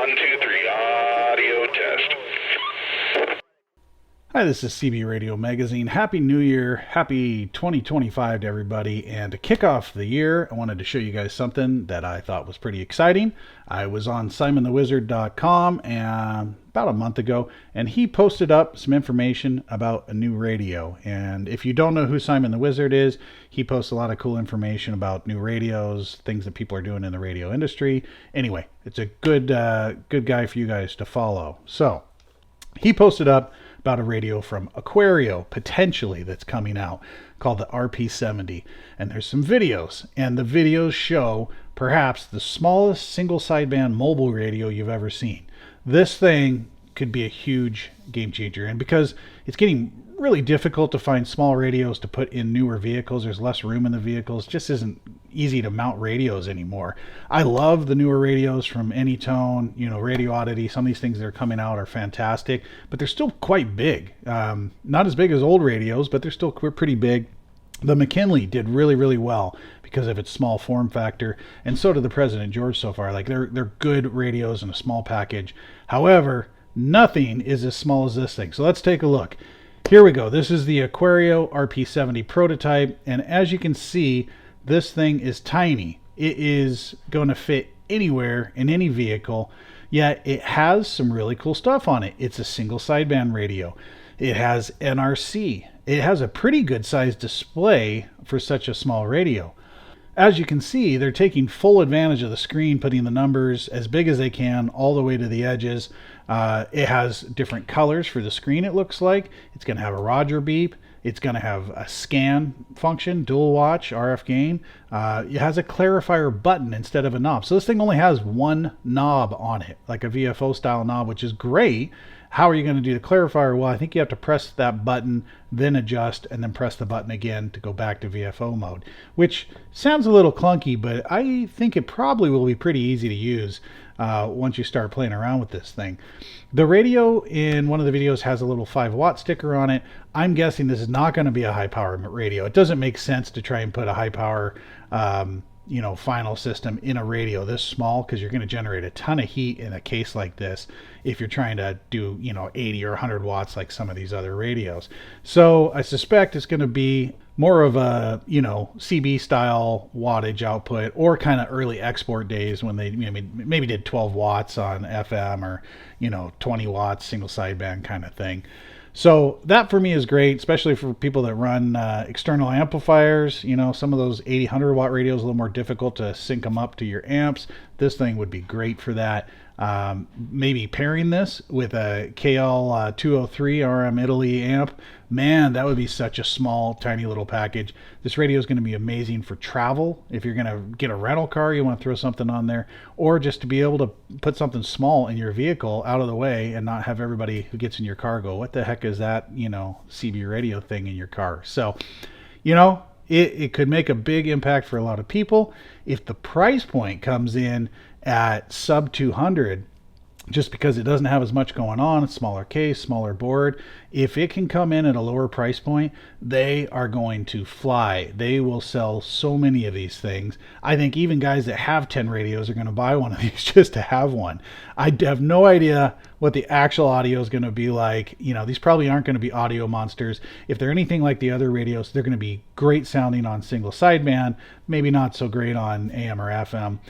1, 2, 3, audio test. Hi, this is CB Radio Magazine. Happy New Year. Happy 2025 to everybody. And to kick off the year, I wanted to show you guys something that I thought was pretty exciting. I was on simonthewizard.com about a month ago, and he posted up some information about a new radio. And if you don't know who Simon the Wizard is, he posts a lot of cool information about new radios, things that people are doing in the radio industry. Anyway, it's a good guy for you guys to follow. So he posted up about a radio from Aquario, potentially, that's coming out, called the RP-70. And there's some videos, and the videos show perhaps the smallest single sideband mobile radio you've ever seen. This thing could be a huge game changer, and because it's getting really difficult to find small radios to put in newer vehicles, there's less room in the vehicles, just isn't easy to mount radios anymore. I love the newer radios from Anytone, Radio Oddity. Some of these things that are coming out are fantastic, but they're still quite big. Not as big as old radios, but they're still pretty big. The McKinley did really, really well because of its small form factor, and so did the President George so far. Like, they're good radios in a small package. However, nothing is as small as this thing. So let's take a look. Here we go. This is the Aquario RP-70 prototype, and as you can see, this thing is tiny. It is going to fit anywhere in any vehicle, yet it has some really cool stuff on it. It's a single sideband radio. It has NRC. It has a pretty good sized display for such a small radio. As you can see, they're taking full advantage of the screen, putting the numbers as big as they can all the way to the edges. It has different colors for the screen, it looks like. It's going to have a Roger beep. It's going to have a scan function, dual watch, RF gain. It has a clarifier button instead of a knob. So this thing only has one knob on it, like a VFO style knob, which is great. How are you going to do the clarifier? Well, I think you have to press that button, then adjust, and then press the button again to go back to VFO mode, which sounds a little clunky, but I think it probably will be pretty easy to use once you start playing around with this thing. The radio in one of the videos has a little 5-watt sticker on it. I'm guessing this is not going to be a high power radio. It doesn't make sense to try and put a high power final system in a radio this small, because you're going to generate a ton of heat in a case like this if you're trying to do 80 or 100 watts like some of these other radios. So I suspect it's going to be more of a CB style wattage output, or kind of early export days when they maybe did 12 watts on FM, or 20 watts single sideband kind of thing. So that for me is great, especially for people that run external amplifiers. Some of those 80, 100 watt radios, a little more difficult to sync them up to your amps. This thing would be great for that. Maybe pairing this with a KL203 RM Italy amp. Man, that would be such a small, tiny little package. This radio is going to be amazing for travel. If you're going to get a rental car, you want to throw something on there, or just to be able to put something small in your vehicle out of the way and not have everybody who gets in your car go, what the heck is that, CB radio thing in your car? So, it could make a big impact for a lot of people. If the price point comes in at sub 200, just because it doesn't have as much going on, a smaller case, smaller board, if it can come in at a lower price point, they are going to fly. They will sell so many of these things. I think even guys that have 10 radios are going to buy one of these just to have one. I have no idea what the actual audio is going to be like. These probably aren't going to be audio monsters. If they're anything like the other radios, they're going to be great sounding on single sideband, maybe not so great on AM or FM.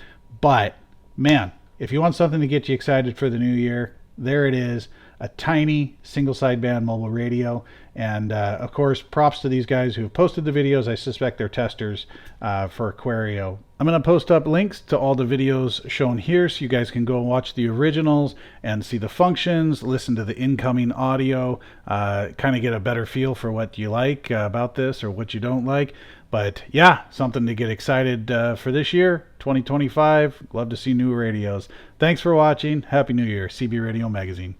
But man, if you want something to get you excited for the new year, there it is, a tiny single sideband mobile radio. And of course, props to these guys who have posted the videos. I suspect they're testers for Aquario. I'm going to post up links to all the videos shown here so you guys can go watch the originals and see the functions, listen to the incoming audio, kind of get a better feel for what you like about this or what you don't like. But yeah, something to get excited for this year, 2025. Love to see new radios. Thanks for watching. Happy New Year. CB Radio Magazine.